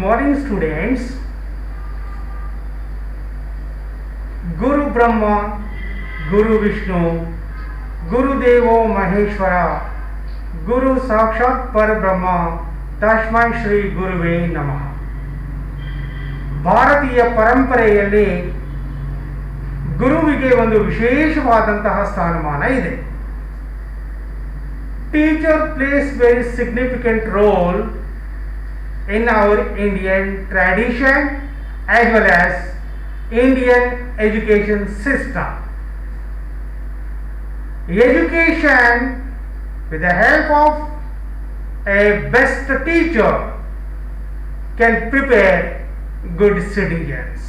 morning, students. Guru Brahma, Guru Vishnu, Guru Devo Maheshwara, Guru Sakshat Parabrahma, Tasmai Shri Guruve Namaha. ಭಾರತೀಯ ಪರಂಪರೆಯಲ್ಲಿ ಗುರುವಿಗೆ ಒಂದು ವಿಶೇಷವಾದಂತಹ ಸ್ಥಾನಮಾನ ಇದೆ. Teacher plays very significant role in our Indian tradition as well as Indian education system. Education, with the help of a best teacher, can prepare good citizens.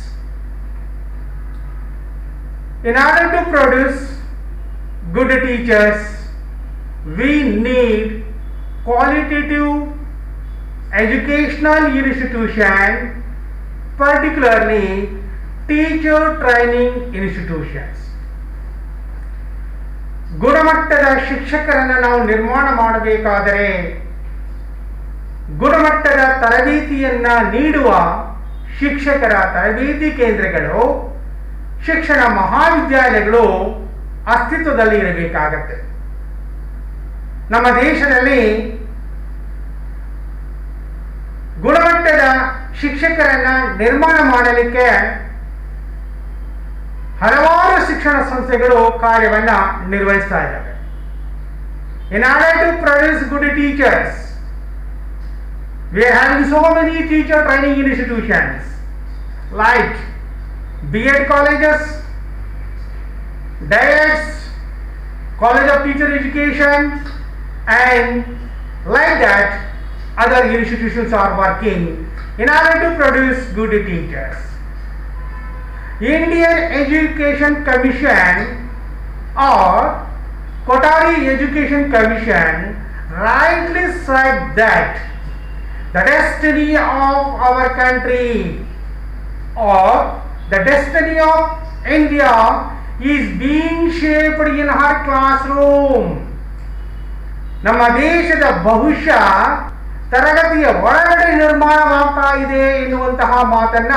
In order to produce good teachers, we need qualitative educational institution, particularly teacher training institutions. ಗುಣಮಟ್ಟದ ಶಿಕ್ಷಕರನ್ನು ನಾವು ನಿರ್ಮಾಣ ಮಾಡಬೇಕಾದರೆ ಗುಣಮಟ್ಟದ ತರಬೇತಿಯನ್ನ ನೀಡುವ ಶಿಕ್ಷಕರ ತರಬೇತಿ ಕೇಂದ್ರಗಳು, ಶಿಕ್ಷಣ ಮಹಾವಿದ್ಯಾಲಯಗಳು ಅಸ್ತಿತ್ವದಲ್ಲಿ ಇರಬೇಕಾಗತ್ತೆ. ನಮ್ಮ ದೇಶದಲ್ಲಿ ಗುಣಮಟ್ಟದ ಶಿಕ್ಷಕರನ್ನ ನಿರ್ಮಾಣ ಮಾಡಲಿಕ್ಕೆ ಹಲವಾರು ಶಿಕ್ಷಣ ಸಂಸ್ಥೆಗಳು ಕಾರ್ಯವನ್ನ ನಿರ್ವಹಿಸ್ತಾ ಇದ್ದಾವೆ. In order to produce good teachers, we are having so many teacher training institutions like B.Ed colleges, DIETs, College of Teacher Education, and like that other institutions are working in order to produce good teachers. Indian Education Commission or Kothari Education Commission rightly said that the destiny of our country or the destiny of India is being shaped in her classroom. ನಮ್ಮ ದೇಶದ ಭವಿಷ್ಯ ತರಗತಿಯ ಒಳಗಡೆ ನಿರ್ಮಾಣವಾಗ್ತಾ ಇದೆ ಎನ್ನುವಂತಹ ಮಾತನ್ನ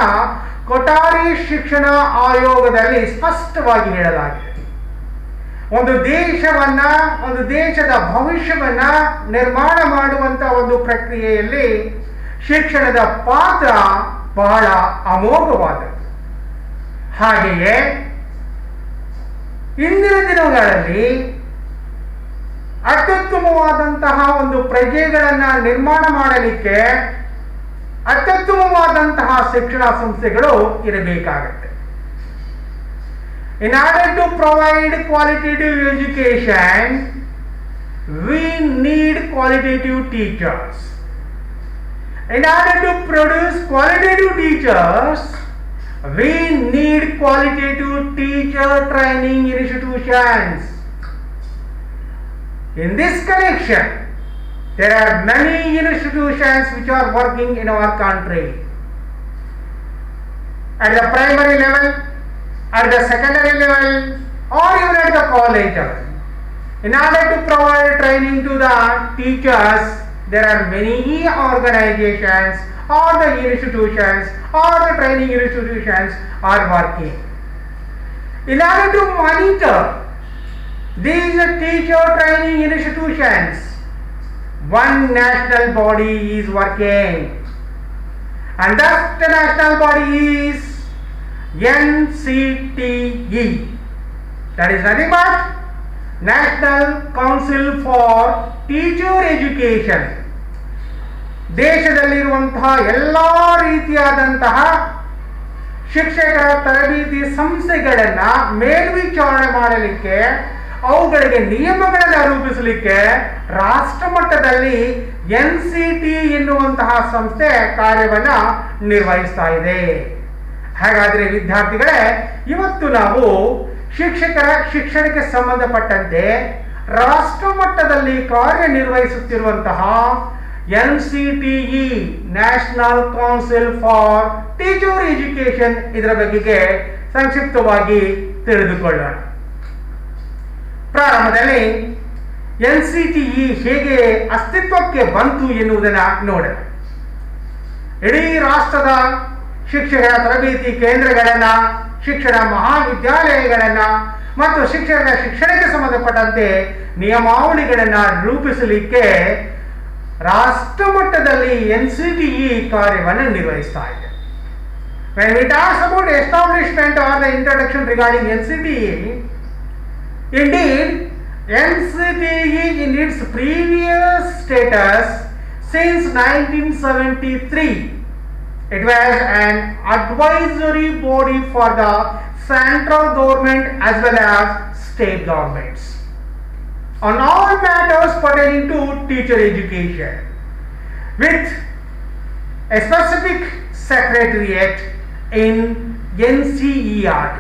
ಕೊಠಾರಿ ಶಿಕ್ಷಣ ಆಯೋಗದಲ್ಲಿ ಸ್ಪಷ್ಟವಾಗಿ ಹೇಳಲಾಗಿದೆ. ಒಂದು ದೇಶದ ಭವಿಷ್ಯವನ್ನ ನಿರ್ಮಾಣ ಮಾಡುವಂತಹ ಒಂದು ಪ್ರಕ್ರಿಯೆಯಲ್ಲಿ ಶಿಕ್ಷಣದ ಪಾತ್ರ ಬಹಳ ಅಮೋಘವಾದದ್ದು. ಹಾಗೆಯೇ ಇಂದಿನ ದಿನಗಳಲ್ಲಿ ಅತ್ಯುತ್ತಮವಾದಂತಹ ಒಂದು ಪ್ರಜೆಗಳನ್ನ ನಿರ್ಮಾಣ ಮಾಡಲಿಕ್ಕೆ ಅತ್ಯುತ್ತಮವಾದಂತಹ ಶಿಕ್ಷಣ ಸಂಸ್ಥೆಗಳು ಇರಬೇಕಾಗುತ್ತೆ. In order to provide qualitative education, we need qualitative teachers. In order to produce qualitative teachers, we need qualitative teacher training institutions. In this connection, there are many institutions which are working in our country. At the primary level, at the secondary level, or even at the college level. In order to provide training to the teachers, there are many organizations or the institutions or the training institutions are working. In order to monitor these teacher training institutions, one national body is working, and that national body is NCTE. That is nothing but National Council for Teacher Education. ದೇಶದಲ್ಲಿರುವಂತಹ ಎಲ್ಲ ರೀತಿಯಾದಂತಹ ಶಿಕ್ಷಕರ ತರಬೇತಿ ಸಂಸ್ಥೆಗಳನ್ನ ಮೇಲ್ವಿಚಾರಣೆ ಮಾಡಲಿಕ್ಕೆ, ಅವುಗಳಿಗೆ ನಿಯಮಗಳನ್ನು ರೂಪಿಸಲಿಕ್ಕೆ ರಾಷ್ಟ್ರ ಮಟ್ಟದಲ್ಲಿ NCT ಎನ್ನುವಂತಹ ಸಂಸ್ಥೆ ಕಾರ್ಯವನ್ನ ನಿರ್ವಹಿಸ್ತಾ ಇದೆ. ಹಾಗಾದರೆ ವಿದ್ಯಾರ್ಥಿಗಳೇ, ಇವತ್ತು ನಾವು ಶಿಕ್ಷಕರ ಶಿಕ್ಷಣಕ್ಕೆ ಸಂಬಂಧಪಟ್ಟಂತೆ ರಾಷ್ಟ್ರ ಮಟ್ಟದಲ್ಲಿ ಕಾರ್ಯನಿರ್ವಹಿಸುತ್ತಿರುವಂತಹ NCTE, national council for teacher education, ಇದರ ಬಗೆಗೆ ಸಂಕ್ಷಿಪ್ತವಾಗಿ ತಿಳಿದುಕೊಳ್ಳೋಣ. ಪ್ರಾರಂಭದಲ್ಲಿ NCTE ಹೇಗೆ ಅಸ್ತಿತ್ವಕ್ಕೆ ಬಂತು ಎನ್ನುವುದನ್ನು ನೋಡೋಣ. ಇಡೀ ರಾಷ್ಟ್ರದ ಶಿಕ್ಷಕರ ತರಬೇತಿ ಕೇಂದ್ರಗಳನ್ನು, ಶಿಕ್ಷಣ ಮಹಾವಿದ್ಯಾಲಯಗಳನ್ನು ಮತ್ತು ಶಿಕ್ಷಣಕ್ಕೆ ಸಂಬಂಧಪಟ್ಟಂತೆ ನಿಯಮಾವಳಿಗಳನ್ನು ರೂಪಿಸಲಿಕ್ಕೆ ರಾಷ್ಟ್ರ ಮಟ್ಟದಲ್ಲಿ NCTE ಕಾರ್ಯವನ್ನು ನಿರ್ವಹಿಸ್ತಾ ಇದೆ. When we talk about establishment or the introduction regarding NCTE, indeed NCTE in its previous status since 1973, it was an advisory body for the central government as well as state governments on all matters pertaining to teacher education, with a specific secretariat in NCERT.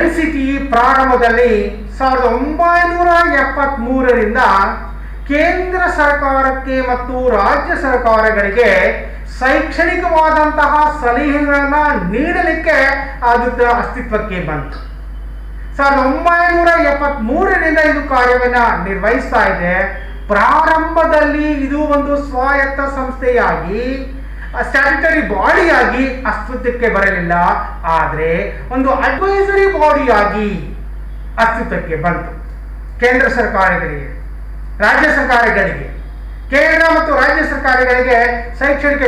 NCTE ಪ್ರಾರಂಭದಲ್ಲಿ 1973ರಿಂದ ಕೇಂದ್ರ ಸರ್ಕಾರಕ್ಕೆ ಮತ್ತು ರಾಜ್ಯ ಸರ್ಕಾರಗಳಿಗೆ ಶೈಕ್ಷಣಿಕವಾದಂತಹ ಸಲಹೆಗಳನ್ನು ನೀಡಲಿಕ್ಕೆ ಅದು ಅಸ್ತಿತ್ವಕ್ಕೆ ಬಂತು. 1973ರಿಂದ ಇದು ಕಾರ್ಯವನ್ನು ನಿರ್ವಹಿಸ್ತಾ ಇದೆ. ಪ್ರಾರಂಭದಲ್ಲಿ ಇದು ಒಂದು ಸ್ವಾಯತ್ತ ಸಂಸ್ಥೆಯಾಗಿ, ಸ್ಟ್ಯಾಟ್ಯೂಟರಿ ಬಾಡಿಯಾಗಿ ಅಸ್ತಿತ್ವಕ್ಕೆ ಬರಲಿಲ್ಲ. ಆದರೆ ಒಂದು ಅಡ್ವೈಸರಿ ಬಾಡಿಯಾಗಿ ಅಸ್ತಿತ್ವಕ್ಕೆ ಬಂತು. ಕೇಂದ್ರ ಸರ್ಕಾರಗಳಿಗೆ, ರಾಜ್ಯ ಸರ್ಕಾರಗಳಿಗೆ, ಕೇಂದ್ರ ಮತ್ತು ರಾಜ್ಯ ಸರ್ಕಾರಗಳಿಗೆ ಶೈಕ್ಷಣಿಕ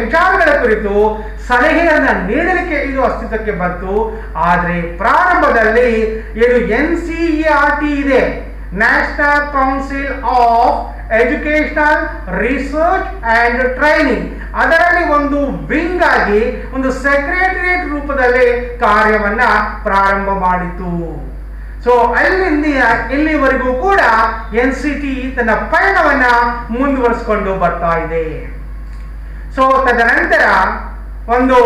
ವಿಚಾರಗಳ ಕುರಿತು ಸಲಹೆಯನ್ನು ನೀಡಲಿಕ್ಕೆ ಇದು ಅಸ್ತಿತ್ವಕ್ಕೆ ಬಂತು. ಆದರೆ ಪ್ರಾರಂಭದಲ್ಲಿ ಏನು NCERT ಇದೆ, national council of educational research and training, ಅದರಲ್ಲಿ ಒಂದು ವಿಂಗ್ ಆಗಿ ಒಂದು ಸೆಕ್ರೆಟರಿಯೇಟ್ ರೂಪದಲ್ಲಿ ಕಾರ್ಯವನ್ನ ಪ್ರಾರಂಭ ಮಾಡಿತು. ಸೊ ಅಲ್ಲಿಂದ ಇಲ್ಲಿವರೆಗೂ ಕೂಡ NCTE ತನ್ನ ಪಯಣವನ್ನ ಮುಂದುವರಿಸಿಕೊಂಡು ಬರ್ತಾ ಇದೆ. ಸೊ ತದನಂತರ ಒಂದು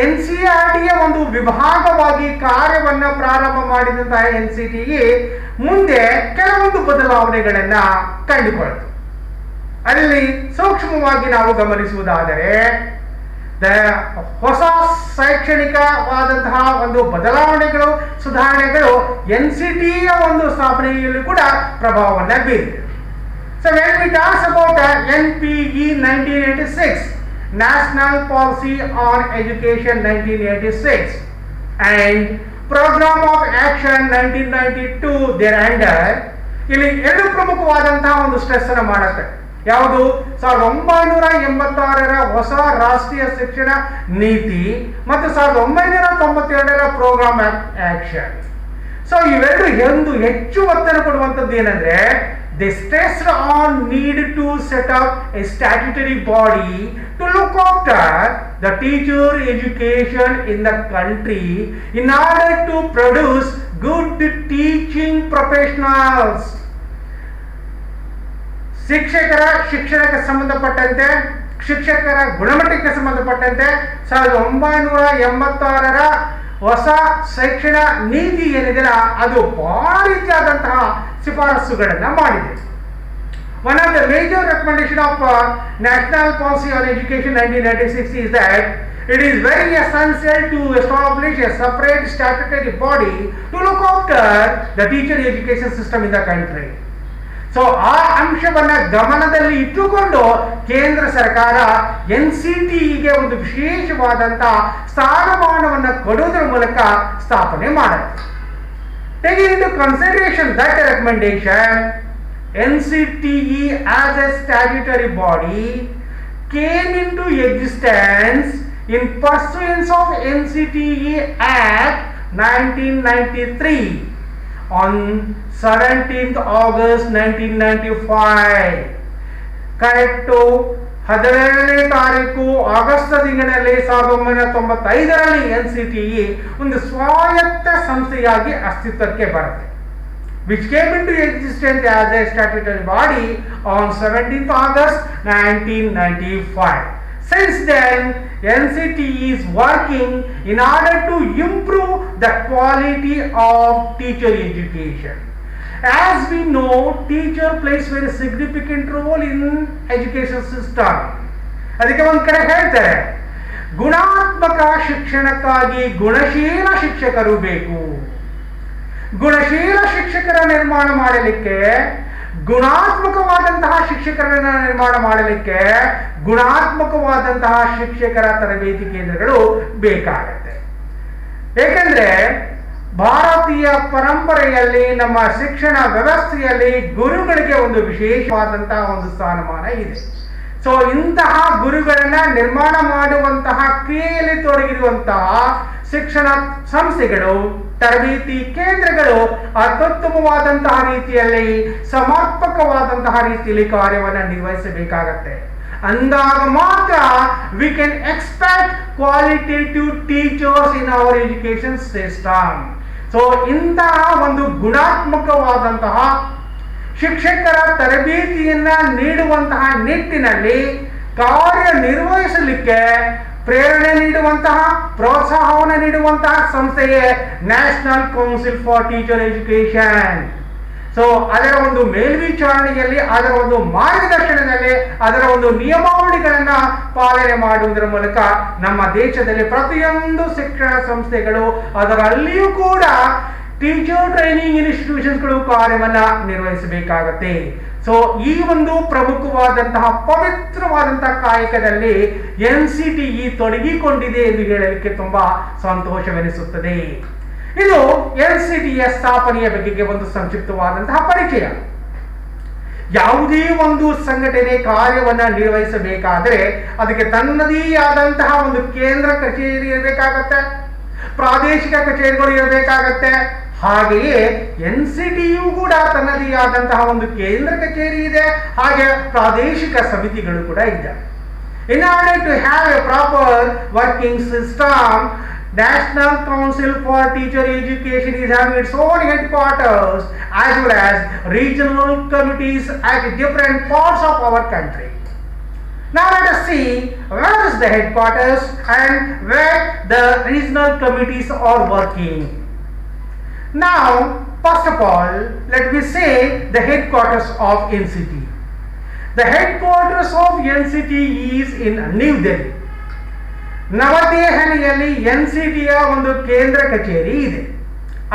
NCERTಯ ಒಂದು ವಿಭಾಗವಾಗಿ ಕಾರ್ಯವನ್ನ ಪ್ರಾರಂಭ ಮಾಡಿದಂತಹ NCTE ಮುಂದೆ ಕೆಲವೊಂದು ಬದಲಾವಣೆಗಳನ್ನ ಕಂಡುಕೊಳ್ತು. ಅಲ್ಲಿ ಸೂಕ್ಷ್ಮವಾಗಿ ನಾವು ಗಮನಿಸುವುದಾದರೆ ಹೊಸ ಶೈಕ್ಷಣಿಕವಾದಂತಹ ಒಂದು ಬದಲಾವಣೆಗಳು, ಸುಧಾರಣೆಗಳು NCTEಯ ಒಂದು ಸ್ಥಾಪನೆಯಲ್ಲಿ ಕೂಡ ಪ್ರಭಾವವನ್ನು ಬೀರಿದೆ. So when we talk about NPE 1986, National Policy on Education 1986 and Program of Action 1992 thereunder, ಇಲ್ಲಿ ಎರಡು ಪ್ರಮುಖವಾದಂತಹ ಒಂದು ಸ್ಟ್ರೆಸ್ ಅನ್ನು ಮಾಡುತ್ತೆ. ಯಾವುದು? 1986ರ ಹೊಸ ರಾಷ್ಟ್ರೀಯ ಶಿಕ್ಷಣ ನೀತಿ ಮತ್ತು 1992ರ ಪ್ರೋಗ್ರಾಮ್ ಆಕ್ಷನ್. ಸೊ ಇವೆರಡು ಒಂದು ಹೆಚ್ಚು ಒತ್ತಡ ಕೊಡುವಂಥದ್ದು ಏನಂದ್ರೆ, they stressed on need to set up a statutory body to look after the teacher education in the country in order to produce good teaching professionals. ಶಿಕ್ಷಕರ ಶಿಕ್ಷಣಕ್ಕೆ ಸಂಬಂಧಪಟ್ಟಂತೆ, ಶಿಕ್ಷಕರ ಗುಣಮಟ್ಟಕ್ಕೆ ಸಂಬಂಧಪಟ್ಟಂತೆ 1986ರ ಹೊಸ ಶಿಕ್ಷಣ ನೀತಿ ಏನಿದೆಯಲ್ಲ ಅದು ಬಹಳ ರೀತಿಯಾದಂತಹ ಶಿಫಾರಸುಗಳನ್ನು ಮಾಡಿದೆ. One of the major recommendation of National Policy on Education 1996 is that it is very essential to establish a separate statutory body to look after the teacher education system in the country. So ಆ ಅಂಶವನ್ನ ಗಮನದಲ್ಲಿ ಇಟ್ಟುಕೊಂಡು ಕೇಂದ್ರ ಸರ್ಕಾರ NCTEಗೆ ಒಂದು ವಿಶೇಷವಾದಂತಹ ಸ್ಥಾನಮಾನವನ್ನು ಕೊಡುವುದರ ಮೂಲಕ ಸ್ಥಾಪನೆ ಮಾಡುತ್ತೆ. Taking into consideration that recommendation, NCTE as a statutory body came into existence in pursuance of NCTE Act 1993 on 17th August 1995. Correct 12ನೇ ತಾರೀಕು ಆಗಸ್ಟ್ ತಿಂಗಳಿನಲ್ಲಿ 1995ರಲ್ಲಿ NCTE ಒಂದು ಸ್ವಾಯತ್ತ ಸಂಸ್ಥೆಯಾಗಿ ಅಸ್ತಿತ್ವಕ್ಕೆ ಬರುತ್ತೆ, which came into existence as a statutory body on 17th August 1995. Since then, NCTE is working in order to improve the quality of teacher education. As we know, teacher plays very significant role in education system. ಅದಕ್ಕೆ ಒಂದು ಕಡೆ ಹೇಳ್ತಾರೆ, ಗುಣಾತ್ಮಕ ಶಿಕ್ಷಣಕ್ಕಾಗಿ ಗುಣಶೀಲ ಶಿಕ್ಷಕರು ಬೇಕು. ಗುಣಶೀಲ ಶಿಕ್ಷಕರ ನಿರ್ಮಾಣ ಮಾಡಲಿಕ್ಕೆ ಗುಣಾತ್ಮಕವಾದಂತಹ ಶಿಕ್ಷಕರನ್ನ ನಿರ್ಮಾಣ ಮಾಡಲಿಕ್ಕೆ ಗುಣಾತ್ಮಕವಾದಂತಹ ಶಿಕ್ಷಕರ ತರಬೇತಿ ಕೇಂದ್ರಗಳು ಬೇಕಾಗತ್ತೆ. ಏಕೆಂದ್ರೆ ಭಾರತೀಯ ಪರಂಪರೆಯಲ್ಲಿ ನಮ್ಮ ಶಿಕ್ಷಣ ವ್ಯವಸ್ಥೆಯಲ್ಲಿ ಗುರುಗಳಿಗೆ ಒಂದು ವಿಶೇಷವಾದಂತಹ ಒಂದು ಸ್ಥಾನಮಾನ ಇದೆ. ಸೊ ಇಂತಹ ಗುರುಗಳನ್ನ ನಿರ್ಮಾಣ ಮಾಡುವಂತಹ ಕ್ರಿಯೆಯಲ್ಲಿ ತೊಡಗಿರುವಂತಹ ಶಿಕ್ಷಣ ಸಂಸ್ಥೆಗಳು, ತರಬೇತಿ ಕೇಂದ್ರಗಳು ಅತ್ಯುತ್ತಮವಾದಂತಹ ರೀತಿಯಲ್ಲಿ, ಸಮರ್ಪಕವಾದಂತಹ ರೀತಿಯಲ್ಲಿ ಕಾರ್ಯವನ್ನು ನಿರ್ವಹಿಸಬೇಕಾಗತ್ತೆ. ಅಂದಾಗ ಮಾತ್ರ we can expect qualitative teachers in our education system. So ಇಂತಹ ಒಂದು ಗುಣಾತ್ಮಕವಾದಂತಹ ಶಿಕ್ಷಕರ ತರಬೇತಿಯನ್ನ ನೀಡುವಂತಹ ನಿಟ್ಟಿನಲ್ಲಿ ಕಾರ್ಯನಿರ್ವಹಿಸಲಿಕ್ಕೆ ಪ್ರೇರಣೆ ನೀಡುವಂತಹ, ಪ್ರೋತ್ಸಾಹವನ್ನು ನೀಡುವಂತಹ ಸಂಸ್ಥೆಯೇ national council for teacher education. So ಅದರ ಒಂದು ಮೇಲ್ವಿಚಾರಣೆಯಲ್ಲಿ, ಅದರ ಒಂದು ಮಾರ್ಗದರ್ಶನದಲ್ಲಿ, ಅದರ ಒಂದು ನಿಯಮಾವಳಿಗಳನ್ನ ಪಾಲನೆ ಮಾಡುವುದರ ಮೂಲಕ ನಮ್ಮ ದೇಶದಲ್ಲಿ ಪ್ರತಿಯೊಂದು ಶಿಕ್ಷಣ ಸಂಸ್ಥೆಗಳು, ಅದರಲ್ಲಿಯೂ ಕೂಡ ಟೀಚರ್ ಟ್ರೈನಿಂಗ್ ಇನ್ಸ್ಟಿಟ್ಯೂಷನ್ಸ್ಗಳು ಕಾರ್ಯವನ್ನ ನಿರ್ವಹಿಸಬೇಕಾಗತ್ತೆ. ಸೊ ಈ ಒಂದು ಪ್ರಮುಖವಾದಂತಹ ಪವಿತ್ರವಾದಂತಹ ಕಾಯಕದಲ್ಲಿ NCTE ತೊಡಗಿಕೊಂಡಿದೆ ಎಂದು ಹೇಳಲಿಕ್ಕೆ ತುಂಬಾ ಸಂತೋಷವೆನಿಸುತ್ತದೆ. ಇದು NCTEಯ ಸ್ಥಾಪನೆಯ ಬಗೆಗೆ ಒಂದು ಸಂಕ್ಷಿಪ್ತವಾದಂತಹ ಪರಿಚಯ. ಯಾವುದೇ ಒಂದು ಸಂಘಟನೆ ಕಾರ್ಯವನ್ನ ನಿರ್ವಹಿಸಬೇಕಾದರೆ ಅದಕ್ಕೆ ತನ್ನದೇ ಆದಂತಹ ಒಂದು ಕೇಂದ್ರ ಕಚೇರಿ ಇರಬೇಕಾಗತ್ತೆ, ಪ್ರಾದೇಶಿಕ ಕಚೇರಿಗಳು ಇರಬೇಕಾಗತ್ತೆ. ಹಾಗೆಯೇ NCTEಯು ಕೂಡ ತನ್ನದೇ ಆದಂತಹ ಒಂದು ಕೇಂದ್ರ ಕಚೇರಿ ಇದೆ, ಹಾಗೆ ಪ್ರಾದೇಶಿಕ ಸಮಿತಿಗಳು ಕೂಡ ಇದ್ದಾವೆ. In order to have a proper working system, National Council for Teacher Education is having its own headquarters as well as regional committees at different parts of our country. Now let us see where is the headquarters and where the regional committees are working. Now, first of all, let me say the headquarters of NCTE. The headquarters of NCTE is in New Delhi. ನವದೆಹಲಿಯಲ್ಲಿ NCTEಯ ಒಂದು ಕೇಂದ್ರ ಕಚೇರಿ ಇದೆ.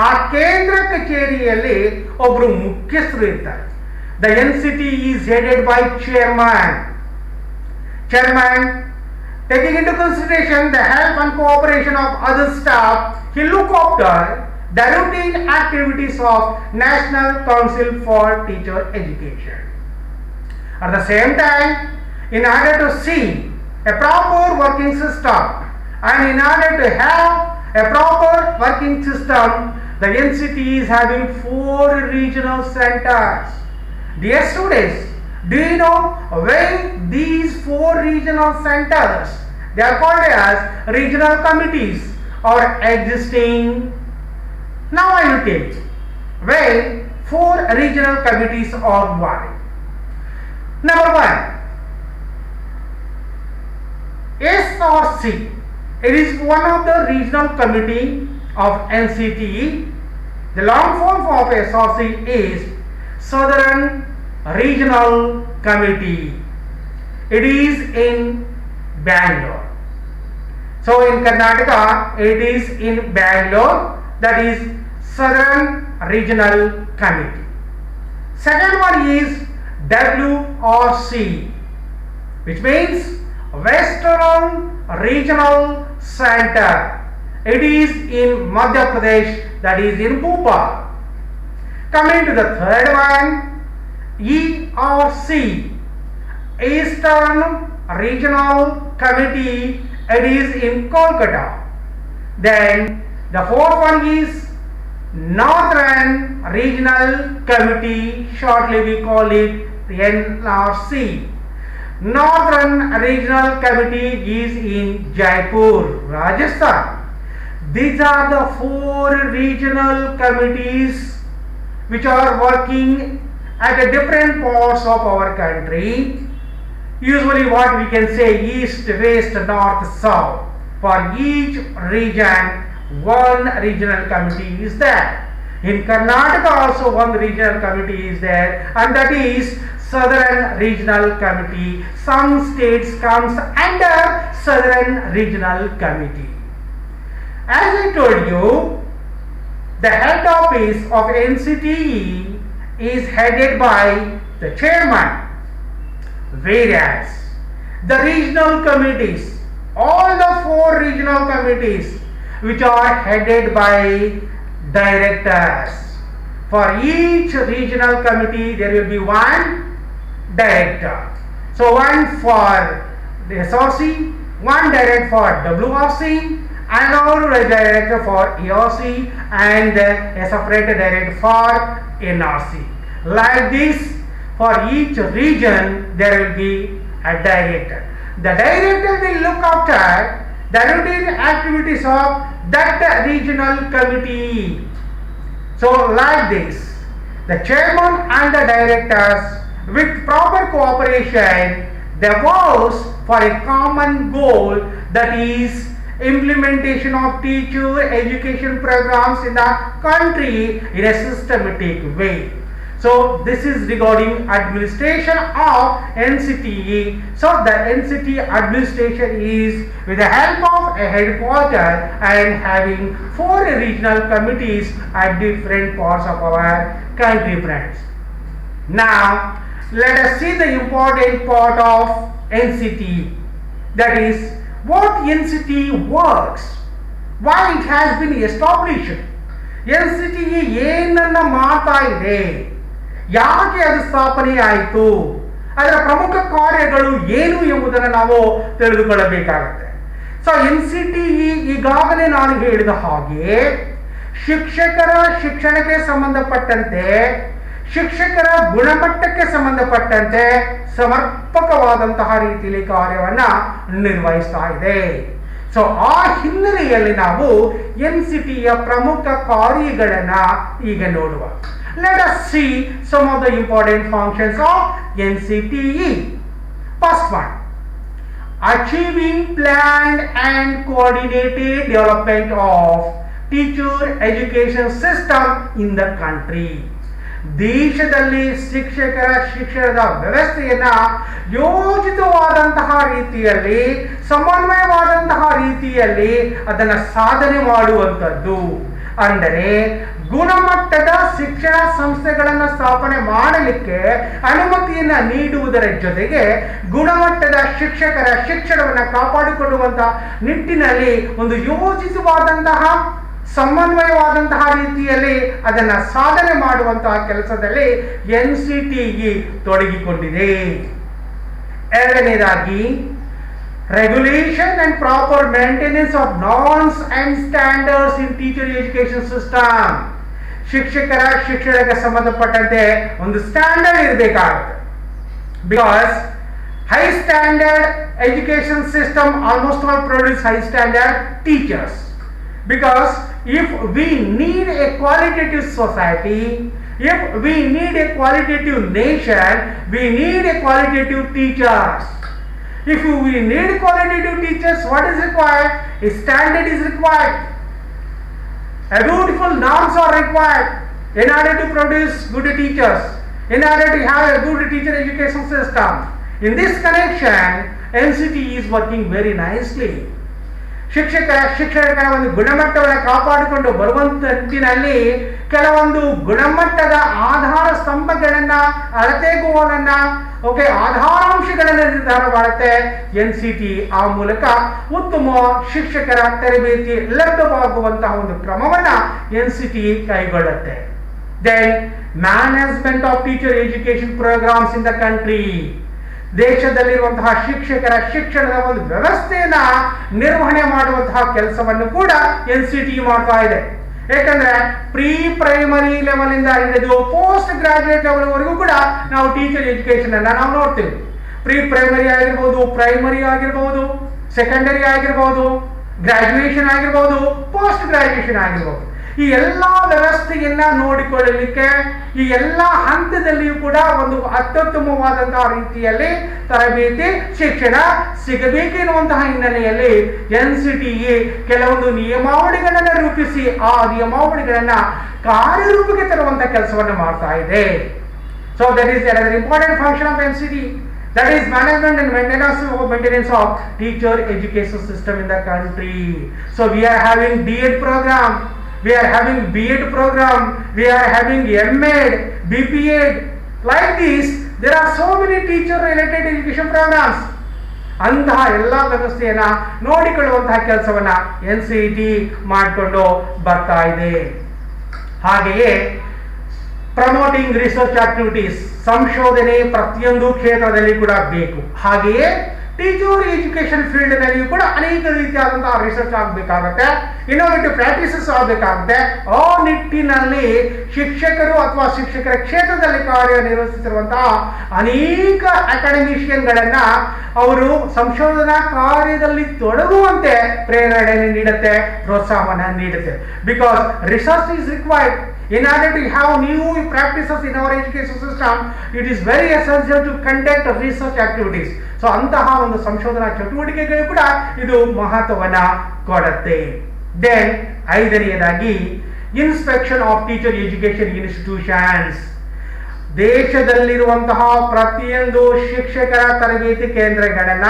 ಆ ಕೇಂದ್ರ ಕಚೇರಿಯಲ್ಲಿ ಒಬ್ಬರು ಮುಖ್ಯಸ್ಥರು ಇರ್ತಾರೆ. The NCTE is headed by chairman. Taking into consideration the help and cooperation of other staff, he look after the routine activities of National Council for Teacher Education. At the same time, in order to see a proper working system and in order to have a proper working system, the NCTE is having 4 regional centers. Dear students, do you know when these 4 regional centers, they are called as regional committees, are existing? Now I will tell you when 4 regional committees are what. Number 1, SRC. It is one of the regional committee of NCTE. The long form of SRC is Southern Regional Committee. It is in Bangalore. So in Karnataka, it is in Bangalore. That is Southern Regional Committee. Second one is WRC, which means Western Regional Center. It is in Madhya Pradesh, that is in Bhopal. Coming to the third one, ERC, Eastern Regional Committee. It is in Kolkata. Then the fourth one is Northern Regional Committee. Shortly we call it NRC. Northern Regional Committee is in Jaipur, Rajasthan. These are the 4 regional committees which are working at a different parts of our country. Usually what we can say east, west, north, south. For each region, 1 regional committee is there. In Karnataka also 1 regional committee is there, and that is Southern Regional Committee. Some states comes under Southern Regional Committee. As I told you, the head office of NCTE is headed by the chairman. Whereas the regional committees, all the 4 regional committees which are headed by directors. For each regional committee there will be one director. So one for the SRC, one director for WRC, another director for ERC, and a separate director for NRC. Like this, for each region there will be a director. The director will look after the routine activities of that regional committee. So like this, the chairman and the directors with proper cooperation, they work for a common goal, that is implementation of teacher education programs in the country in a systematic way. So this is regarding administration of NCTE. So the NCTE administration is with the help of a headquarter and having 4 regional committees at different parts of our country, friends. Now let us see the important part of NCTE, that is what NCTE works, why it has been established. NCTE ಏನನ್ನ ಮಾಡ್ತಾ ಇದೆ, ಯಾಕೆ ಅದು ಸ್ಥಾಪನೆ ಆಯಿತು, ಅದರ ಪ್ರಮುಖ ಕಾರ್ಯಗಳು ಏನು ಎಂಬುದನ್ನು ನಾವು ತಿಳಿದುಕೊಳ್ಳಬೇಕಾಗುತ್ತೆ. ಸೊ NCTE ಈಗಾಗಲೇ ನಾನು ಹೇಳಿದ ಹಾಗೆ ಶಿಕ್ಷಕರ ಶಿಕ್ಷಣಕ್ಕೆ ಸಂಬಂಧಪಟ್ಟಂತೆ, ಶಿಕ್ಷಕರ ಗುಣಮಟ್ಟಕ್ಕೆ ಸಂಬಂಧಪಟ್ಟಂತೆ ಸಮರ್ಪಕವಾದಂತಹ ರೀತಿಯಲ್ಲಿ ಕಾರ್ಯವನ್ನ ನಿರ್ವಹಿಸ್ತಾ ಇದೆ. ಸೊ ಆ ಹಿನ್ನೆಲೆಯಲ್ಲಿ ನಾವು NCTEಯ ಪ್ರಮುಖ ಕಾರ್ಯಗಳನ್ನ ಈಗ ನೋಡುವ. Let us see some of the important functions of NCTE. First one, achieving planned and coordinated development of teacher education system in the country. ದೇಶದಲ್ಲಿ ಶಿಕ್ಷಕರ ಶಿಕ್ಷಣದ ವ್ಯವಸ್ಥೆಯನ್ನ ಯೋಜಿತವಾದಂತಹ ರೀತಿಯಲ್ಲಿ, ಸಮನ್ವಯವಾದಂತಹ ರೀತಿಯಲ್ಲಿ ಅದನ್ನು ಸಾಧನೆ ಮಾಡುವಂಥದ್ದು. ಅಂದರೆ ಗುಣಮಟ್ಟದ ಶಿಕ್ಷಣ ಸಂಸ್ಥೆಗಳನ್ನು ಸ್ಥಾಪನೆ ಮಾಡಲಿಕ್ಕೆ ಅನುಮತಿಯನ್ನ ನೀಡುವುದರ ಜೊತೆಗೆ ಗುಣಮಟ್ಟದ ಶಿಕ್ಷಕರ ಶಿಕ್ಷಣವನ್ನು ಕಾಪಾಡಿಕೊಳ್ಳುವಂತಹ ನಿಟ್ಟಿನಲ್ಲಿ ಒಂದು ಯೋಜಿತವಾದಂತಹ ಸಮನ್ವಯವಾದಂತಹ ರೀತಿಯಲ್ಲಿ ಅದನ್ನು ಸಾಧನೆ ಮಾಡುವಂತಹ ಕೆಲಸದಲ್ಲಿ NCTE ತೊಡಗಿಕೊಂಡಿದೆ. ಎರಡನೇದಾಗಿ, regulation and proper maintenance of norms and standards in teacher education system. ಶಿಕ್ಷಕರ ಶಿಕ್ಷಣಕ್ಕೆ ಸಂಬಂಧಪಟ್ಟಂತೆ ಒಂದು ಸ್ಟ್ಯಾಂಡರ್ಡ್ ಇರಬೇಕಾಗುತ್ತೆ. Because high standard education system almost all produce high standard teachers. Because if we need a qualitative society, if we need a qualitative nation, we need a qualitative teachers. If we need qualitative teachers, what is required? A standard is required. A beautiful norms are required in order to produce good teachers, in order to have a good teacher education system. In this connection, NCTE is working very nicely. ಶಿಕ್ಷಕರ ಶಿಕ್ಷಣಗಳ ಒಂದು ಗುಣಮಟ್ಟವನ್ನು ಕಾಪಾಡಿಕೊಂಡು ಬರುವಂತ ನಿಟ್ಟಿನಲ್ಲಿ ಕೆಲವೊಂದು ಗುಣಮಟ್ಟದ ಆಧಾರ ಸ್ತಂಭಗಳನ್ನ, ಅಳತೆಗೋಲನ್ನ, ಆಧಾರಾಂಶಗಳನ್ನು ನಿರ್ಧಾರ ಮಾಡುತ್ತೆ NCTE. ಆ ಮೂಲಕ ಉತ್ತಮ ಶಿಕ್ಷಕರ ತರಬೇತಿ ಲಭ್ಯವಾಗುವಂತಹ ಒಂದು ಕ್ರಮವನ್ನ NCTE ಕೈಗೊಳ್ಳುತ್ತೆ. Then management of teacher education programmes in the country. ದೇಶದಲ್ಲಿರುವಂತಹ ಶಿಕ್ಷಕರ ಶಿಕ್ಷಣದ ಒಂದು ವ್ಯವಸ್ಥೆಯನ್ನ ನಿರ್ವಹಣೆ ಮಾಡುವಂತಹ ಕೆಲಸವನ್ನು ಕೂಡ NCTE ಮಾಡ್ತಾ ಇದೆ. ಯಾಕಂದ್ರೆ ಪ್ರೀ ಪ್ರೈಮರಿ ಲೆವೆಲ್ ಇಂದ ಹಿಡಿದು ಪೋಸ್ಟ್ ಗ್ರಾಜುಯೇಟ್ ಲೆವೆಲ್ ವರೆಗೂ ಕೂಡ ನಾವು ಟೀಚರ್ ಎಜುಕೇಶನ್ ಅನ್ನ ನಾವು ನೋಡ್ತೀವಿ. ಪ್ರೀ ಪ್ರೈಮರಿ ಆಗಿರ್ಬೋದು, ಪ್ರೈಮರಿ ಆಗಿರ್ಬೋದು, ಸೆಕೆಂಡರಿ ಆಗಿರ್ಬೋದು, ಗ್ರಾಜುಯೇಷನ್ ಆಗಿರ್ಬೋದು, ಪೋಸ್ಟ್ ಗ್ರಾಜುಯೇಷನ್ ಆಗಿರ್ಬೋದು. ಈ ಎಲ್ಲ ವ್ಯವಸ್ಥೆಯನ್ನ ನೋಡಿಕೊಳ್ಳಲಿಕ್ಕೆ ಈ ಎಲ್ಲ ಹಂತದಲ್ಲಿಯೂ ಕೂಡ ಒಂದು ಅತ್ಯುತ್ತಮವಾದಂತಹ ರೀತಿಯಲ್ಲಿ ತರಬೇತಿ ಶಿಕ್ಷಣ ಸಿಗಬೇಕೆನ್ನುವಂತಹ ಹಿನ್ನೆಲೆಯಲ್ಲಿ NCTE ಕೆಲವೊಂದು ನಿಯಮಾವಳಿಗಳನ್ನು ರೂಪಿಸಿ ಆ ನಿಯಮಾವಳಿಗಳನ್ನ ಕಾರ್ಯರೂಪಕ್ಕೆ ತರುವಂತಹ ಕೆಲಸವನ್ನು ಮಾಡ್ತಾ ಇದೆ. So that is another important function of NCTE. That is management and maintenance of teacher education system in the country. So we are having DED program, we are having BEd program, we are having MEd, BPEd. Like this, there are so many teacher related education programmes. ಅಂತಹ ಎಲ್ಲ ವ್ಯವಸ್ಥೆಯನ್ನ ನೋಡಿಕೊಳ್ಳುವಂತಹ ಕೆಲಸವನ್ನ NCET ಮಾಡಿಕೊಂಡು ಬರ್ತಾ ಇದೆ. ಹಾಗೆಯೇ promoting research activities, ಸಂಶೋಧನೆ ಪ್ರತಿಯೊಂದು ಕ್ಷೇತ್ರದಲ್ಲಿ ಕೂಡ ಬೇಕು. ಹಾಗೆಯೇ ಟೀಚರ್ ಎಜುಕೇಶನ್ ಫೀಲ್ಡ್ ನಲ್ಲಿ ಕೂಡ ಅನೇಕ ರೀತಿಯಾದಂತಹ ರಿಸರ್ಚ್ ಆಗಬೇಕಾಗತ್ತೆ, ಇನ್ನೋವೇಟಿವ್ ಪ್ರಾಕ್ಟೀಸಸ್ ಆಗಬೇಕಾಗುತ್ತೆ. ಆ ನಿಟ್ಟಿನಲ್ಲಿ ಶಿಕ್ಷಕರು ಅಥವಾ ಶಿಕ್ಷಕರ ಕ್ಷೇತ್ರದಲ್ಲಿ ಕಾರ್ಯನಿರ್ವಹಿಸುತ್ತಿರುವಂತಹ ಅನೇಕ ಅಕಾಡೆಮಿಷಿಯನ್ಗಳನ್ನ ಅವರು ಸಂಶೋಧನಾ ಕಾರ್ಯದಲ್ಲಿ ತೊಡಗುವಂತೆ ಪ್ರೇರಣೆ ನೀಡುತ್ತೆ, ಪ್ರೋತ್ಸಾಹವನ್ನು ನೀಡುತ್ತೆ. Because research is required. In order to have new practices in our education system, it is very essential to conduct research activities. So ಅಂತಹ ಒಂದು ಸಂಶೋಧನಾ ಚಟುವಟಿಕೆಗಳು ಕೂಡ ಇದು ಮಹತ್ವವನ್ನ ಕೊಡುತ್ತೆ. ದೆನ್ ಐದನೆಯದಾಗಿ inspection of teacher education institutions. ದೇಶದಲ್ಲಿರುವಂತಹ ಪ್ರತಿಯೊಂದು ಶಿಕ್ಷಕರ ತರಬೇತಿ ಕೇಂದ್ರಗಳನ್ನ,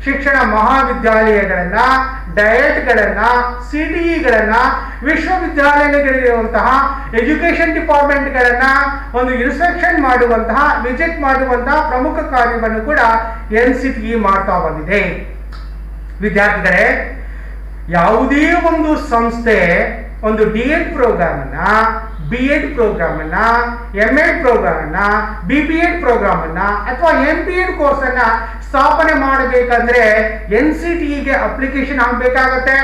ಶಿಕ್ಷಣ ಮಹಾವಿದ್ಯಾಲಯಗಳನ್ನ, ಡಯಟ್ಗಳನ್ನ, CTEಗಳನ್ನ, ವಿಶ್ವವಿದ್ಯಾಲಯಗಳಿರುವಂತಹ ಎಜುಕೇಶನ್ ಡಿಪಾರ್ಟ್ಮೆಂಟ್ಗಳನ್ನ ಒಂದು ಇನ್ಸ್ಪೆಕ್ಷನ್ ಮಾಡುವಂತಹ, ವಿಸಿಟ್ ಮಾಡುವಂತಹ ಪ್ರಮುಖ ಕಾರ್ಯವನ್ನು ಕೂಡ NCET ಮಾಡ್ತಾ ಬಂದಿದೆ. ವಿದ್ಯಾರ್ಥಿಗಳೇ, ಯಾವುದೇ ಒಂದು ಸಂಸ್ಥೆ ಒಂದು DED ಪ್ರೋಗ್ರಾಮ್ ಅನ್ನ, BEd ಪ್ರೋಗ್ರಾಮ್ ಅನ್ನ, MEd ಪ್ರೋಗ್ರಾಮ್ ಅನ್ನ, BPEd ಪ್ರೋಗ್ರಾಮ್ ಅನ್ನ ಅಥವಾ MPEd ಕೋರ್ಸ್ ಅನ್ನ ಸ್ಥಾಪನೆ ಮಾಡಬೇಕಂದ್ರೆ NCETಗೆ ಅಪ್ಲಿಕೇಶನ್ ಆಗಬೇಕಾಗತ್ತೆ,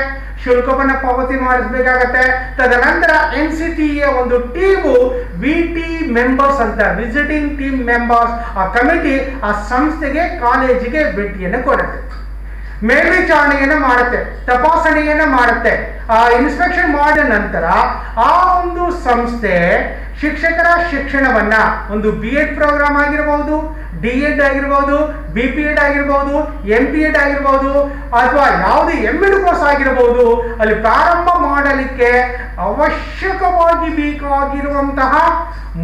ಶುಲ್ಕವನ್ನು ಪಾವತಿ ಮಾಡಿಸಬೇಕಾಗತ್ತೆ. ತದನಂತರ NCETಯ ಒಂದು ಟೀಮು VT ಮೆಂಬರ್ಸ್ ಅಂತ, ವಿಸಿಟಿಂಗ್ ಟೀಮ್ ಮೆಂಬರ್ಸ್, ಆ ಕಮಿಟಿ ಆ ಸಂಸ್ಥೆಗೆ, ಕಾಲೇಜಿಗೆ ಭೇಟಿಯನ್ನು ಕೊಡುತ್ತೆ, ಮೇಲ್ವಿಚಾರಣೆಯನ್ನು ಮಾಡುತ್ತೆ, ತಪಾಸಣೆಯನ್ನು ಮಾಡುತ್ತೆ. ಆ ಇನ್ಸ್ಪೆಕ್ಷನ್ ಮಾಡಿದ ನಂತರ ಆ ಒಂದು ಸಂಸ್ಥೆ ಶಿಕ್ಷಕರ ಶಿಕ್ಷಣವನ್ನ ಒಂದು BEd ಪ್ರೋಗ್ರಾಮ್ ಆಗಿರಬಹುದು, DEd ಆಗಿರ್ಬೋದು, BPEd ಆಗಿರ್ಬೋದು, MPEd ಆಗಿರ್ಬೋದು ಅಥವಾ ಯಾವುದೇ MEd ಕೋರ್ಸ್ ಆಗಿರಬಹುದು, ಅಲ್ಲಿ ಪ್ರಾರಂಭ ಮಾಡಲಿಕ್ಕೆ ಅವಶ್ಯಕವಾಗಿ ಬೇಕಾಗಿರುವಂತಹ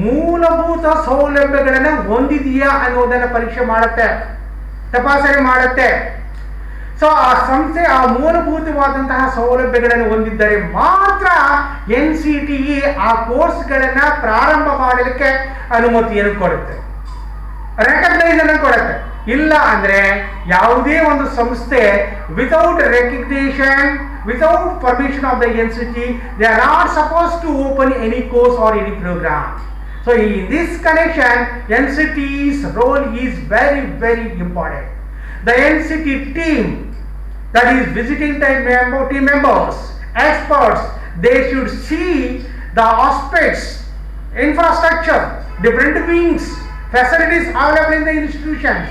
ಮೂಲಭೂತ ಸೌಲಭ್ಯಗಳನ್ನು ಹೊಂದಿದೆಯಾ ಅನ್ನೋದನ್ನ ಪರೀಕ್ಷೆ ಮಾಡುತ್ತೆ, ತಪಾಸಣೆ ಮಾಡುತ್ತೆ. ಸೊ ಆ ಸಂಸ್ಥೆ ಆ ಮೂಲಭೂತವಾದಂತಹ ಸೌಲಭ್ಯಗಳನ್ನು ಹೊಂದಿದ್ದರೆ ಮಾತ್ರ NCET ಆ ಕೋರ್ಸ್ಗಳನ್ನ ಪ್ರಾರಂಭ ಮಾಡಲಿಕ್ಕೆ ಅನುಮತಿಯನ್ನು ಕೊಡುತ್ತೆ, ರೆಕಗ್ನೈಸ್ ಅನ್ನು ಕೊಡುತ್ತೆ. ಇಲ್ಲ ಅಂದ್ರೆ ಯಾವುದೇ ಒಂದು ಸಂಸ್ಥೆ without recognition, without permission of the NCET, they are not supposed to open any course or any program. So in this connection, NCET's role is very, very important. The NCET team, that is visiting team members, experts, they should see the aspects, infrastructure, different wings, facilities available in the institutions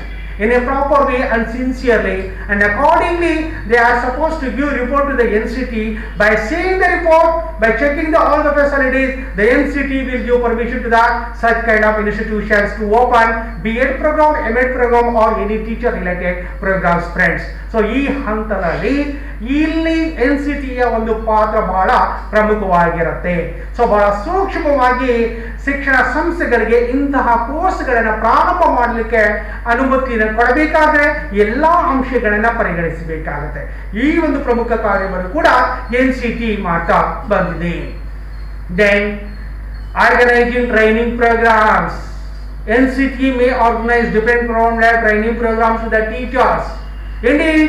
in a proper way and sincerely, and accordingly they are supposed to give report to the NCET. By seeing the report, by checking all the facilities, the NCET will give permission to the such kind of institutions to open BEd program, MEd program or any teacher related programs, friends. So ಈ ಹಂತದಲ್ಲಿ ಇಲ್ಲಿ NCETಯ ಒಂದು ಪಾತ್ರ ಬಹಳ ಪ್ರಮುಖವಾಗಿರುತ್ತೆ. So ಬಹಳ ಸೂಕ್ಷ್ಮವಾಗಿ ಶಿಕ್ಷಣ ಸಂಸ್ಥೆಗಳಿಗೆ ಇಂತಹ ಕೋರ್ಸ್ಗಳನ್ನು ಪ್ರಾರಂಭ ಮಾಡಲಿಕ್ಕೆ ಅನುಮತಿಯನ್ನು ಕೊಡಬೇಕಾದ್ರೆ ಎಲ್ಲಾ ಅಂಶಗಳನ್ನ ಪರಿಗಣಿಸಬೇಕಾಗುತ್ತೆ. ಈ ಒಂದು ಪ್ರಮುಖ ಕಾರ್ಯವನ್ನು ಕೂಡ NCET ಮಾಡ್ತಾ ಬಂದಿದೆ. Then organising training programmes. NCET may organize different training programs to the teachers. Indeed,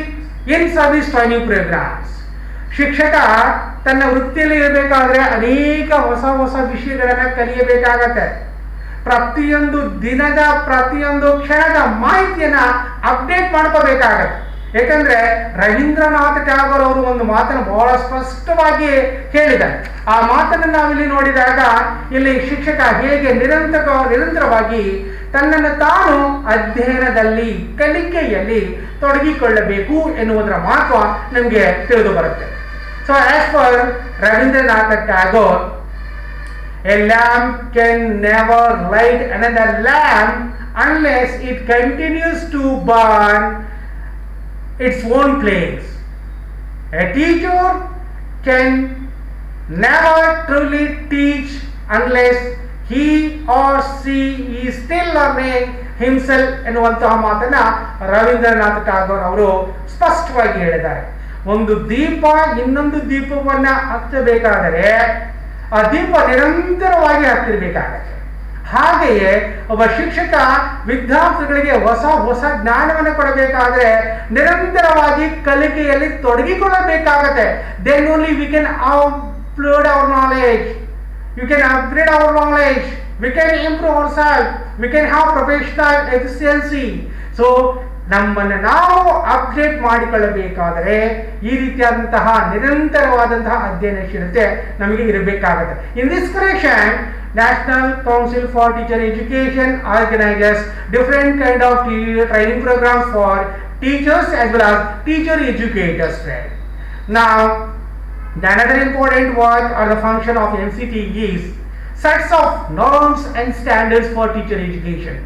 in service training programs. ಶಿಕ್ಷಕ ತನ್ನ ವೃತ್ತಿಯಲ್ಲಿ ಇರಬೇಕಾದ್ರೆ ಅನೇಕ ಹೊಸ ಹೊಸ ವಿಷಯಗಳನ್ನು ಕಲಿಯಬೇಕಾಗತ್ತೆ. ಪ್ರತಿಯೊಂದು ದಿನದ ಪ್ರತಿಯೊಂದು ಕ್ಷಣದ ಮಾಹಿತಿಯನ್ನ ಅಪ್ಡೇಟ್ ಮಾಡ್ಕೋಬೇಕಾಗತ್ತೆ. ಯಾಕಂದ್ರೆ ರವೀಂದ್ರನಾಥ್ ಟ್ಯಾಗೋರ್ ಅವರು ಒಂದು ಮಾತನ್ನು ಬಹಳ ಸ್ಪಷ್ಟವಾಗಿ ಹೇಳಿದ್ದಾರೆ. ಆ ಮಾತನ್ನು ನಾವಿಲ್ಲಿ ನೋಡಿದಾಗ ಇಲ್ಲಿ ಶಿಕ್ಷಕ ಹೇಗೆ ನಿರಂತರವಾಗಿ ತನ್ನನ್ನು ತಾನು ಅಧ್ಯಯನದಲ್ಲಿ, ಕಲಿಕೆಯಲ್ಲಿ ತೊಡಗಿಕೊಳ್ಳಬೇಕು ಎನ್ನುವುದರ ಮಹತ್ವ ನಮಗೆ ತಿಳಿದು ಬರುತ್ತೆ. So as far Rabindranath Tagore, a lamp can never light another lamp unless it continues to burn its own flames. A teacher can never truly teach unless he or she is still learning himself ಎನ್ನುವಂತಹ ಮಾತನ್ನ ರವೀಂದ್ರನಾಥ ಟ್ಯಾಗೋರ್ ಅವರು ಸ್ಪಷ್ಟವಾಗಿ ಹೇಳಿದ್ದಾರೆ. ಒಂದು ದೀಪ ಇನ್ನೊಂದು ದೀಪವನ್ನ ಹಚ್ಚಬೇಕಾದರೆ ಆ ದೀಪ ನಿರಂತರವಾಗಿ ಹತ್ತಿರಬೇಕಾಗತ್ತೆ. ಹಾಗೆಯೇ ಒಬ್ಬ ಶಿಕ್ಷಕ ವಿದ್ಯಾರ್ಥಿಗಳಿಗೆ ಹೊಸ ಹೊಸ ಜ್ಞಾನವನ್ನು ಕೊಡಬೇಕಾದ್ರೆ ನಿರಂತರವಾಗಿ ಕಲಿಕೆಯಲ್ಲಿ ತೊಡಗಿಕೊಳ್ಳಬೇಕಾಗತ್ತೆ. Then only we can upload our knowledge, you can upgrade our knowledge, we can improve ourselves, we can have professional efficiency. So ನಮ್ಮನ್ನು ನಾವು ಅಪ್ಡೇಟ್ ಮಾಡಿಕೊಳ್ಳಬೇಕಾದರೆ ಈ ರೀತಿಯಾದಂತಹ ನಿರಂತರವಾದಂತಹ ಅಧ್ಯಯನಶೀಲತೆ ನಮಗೆ ಇರಬೇಕಾಗುತ್ತೆ. In this connection national council for teacher education organises different kind of training programmes for teachers as well as teacher educators, friend. Now the another important work or the function of NCT is sets of norms and standards for teacher education.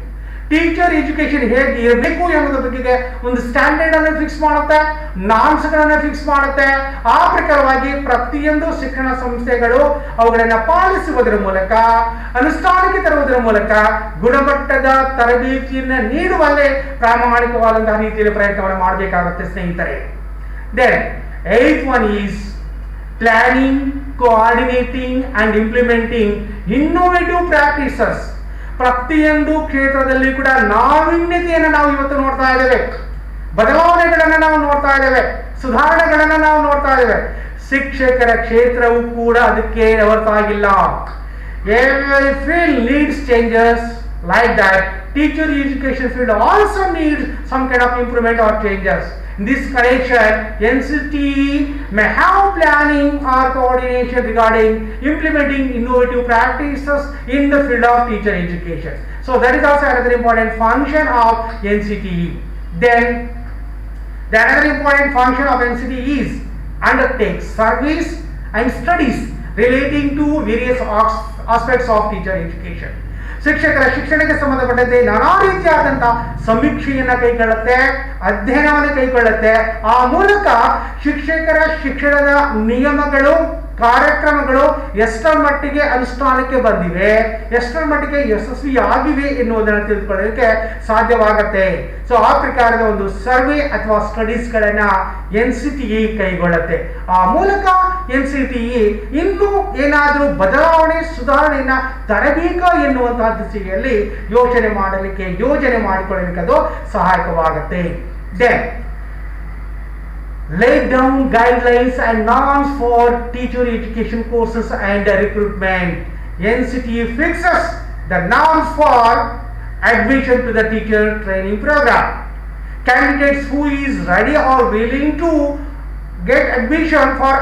Teacher education ಹೇಗೆ ಇರಬೇಕು ಅನ್ನೋದ್ರ ಬಗ್ಗೆ ಒಂದು standard ಅನ್ನು fix ಮಾಡುತ್ತೆ, norms ಗಳನ್ನ fix ಮಾಡುತ್ತೆ. ಆ ಪ್ರಕಾರವಾಗಿ ಪ್ರತಿಯೊಂದು ಶಿಕ್ಷಣ ಸಂಸ್ಥೆಗಳು ಅವುಗಳನ್ನ ಪಾಲಿಸುವುದರ ಮೂಲಕ, ಅನುಷ್ಠಾನಕ್ಕೆ ತರುವುದರ ಮೂಲಕ ಗುಣಮಟ್ಟದ ತರಬೇತಿಯನ್ನು ನೀಡುವಲ್ಲೇ ಪ್ರಾಮಾಣಿಕವಾದಂತಹ ರೀತಿಯಲ್ಲಿ ಪ್ರಯತ್ನವನ್ನು ಮಾಡಬೇಕಾಗುತ್ತೆ ಸ್ನೇಹಿತರೆ. Then 8th one is planning, coordinating and implementing innovative practices. ಪ್ರತಿಯೊಂದು ಕ್ಷೇತ್ರದಲ್ಲಿ ಕೂಡ ನಾವೀನ್ಯತೆಯನ್ನು ನಾವು ಇವತ್ತು ನೋಡ್ತಾ ಇದ್ದೇವೆ, ಬದಲಾವಣೆಗಳನ್ನು ನಾವು ನೋಡ್ತಾ ಇದ್ದೇವೆ, ಸುಧಾರಣೆಗಳನ್ನು ನಾವು ನೋಡ್ತಾ ಇದ್ದೇವೆ. ಶಿಕ್ಷಕರ ಕ್ಷೇತ್ರವು ಕೂಡ ಅದಕ್ಕೆ ಹೊರತಾಗಿಲ್ಲ. Every field needs changes like that. Teacher education field also needs some kind of improvement or changes. In this connection, NCT may have planning or coordination regarding implementing innovative practices in the field of teacher education. So that is also another important function of NCTE. Then the another important function of NCTE is undertake surveys and studies relating to various aspects of teacher education. ಶಿಕ್ಷಕರ ಶಿಕ್ಷಣಕ್ಕೆ ಸಂಬಂಧಪಟ್ಟಂತೆ ನಾನಾ ರೀತಿಯಾದಂತಹ ಸಮೀಕ್ಷೆಯನ್ನ ಕೈಗೊಳ್ಳುತ್ತೆ, ಅಧ್ಯಯನವನ್ನು ಕೈಗೊಳ್ಳುತ್ತೆ. ಆ ಮೂಲಕ ಶಿಕ್ಷಕರ ಶಿಕ್ಷಣದ ನಿಯಮಗಳು, ಕಾರ್ಯಕ್ರಮಗಳು ಎಷ್ಟರ ಮಟ್ಟಿಗೆ ಅನುಷ್ಠಾನಕ್ಕೆ ಬಂದಿವೆ, ಎಷ್ಟರ ಮಟ್ಟಿಗೆ ಯಶಸ್ವಿಯಾಗಿವೆ ಎನ್ನುವುದನ್ನು ತಿಳಿದುಕೊಳ್ಳಲಿಕ್ಕೆ ಸಾಧ್ಯವಾಗುತ್ತೆ. ಸೊ ಆ ಪ್ರಕಾರದ ಒಂದು ಸರ್ವೆ ಅಥವಾ ಸ್ಟಡೀಸ್ಗಳನ್ನ NCTE ಕೈಗೊಳ್ಳುತ್ತೆ. ಆ ಮೂಲಕ NCTE ಇನ್ನೂ ಏನಾದರೂ ಬದಲಾವಣೆ, ಸುಧಾರಣೆಯನ್ನ ತರಬೇಕಾ ಎನ್ನುವಂತಹ ದಿಸೆಯಲ್ಲಿ ಯೋಜನೆ ಮಾಡಿಕೊಳ್ಳಲಿಕ್ಕೆ ಅದು ಸಹಾಯಕವಾಗುತ್ತೆ. Then lay down guidelines and norms for teacher education courses and recruitment. NCTE fixes the norms for admission to the teacher training program. Candidates who is ready or willing to get admission for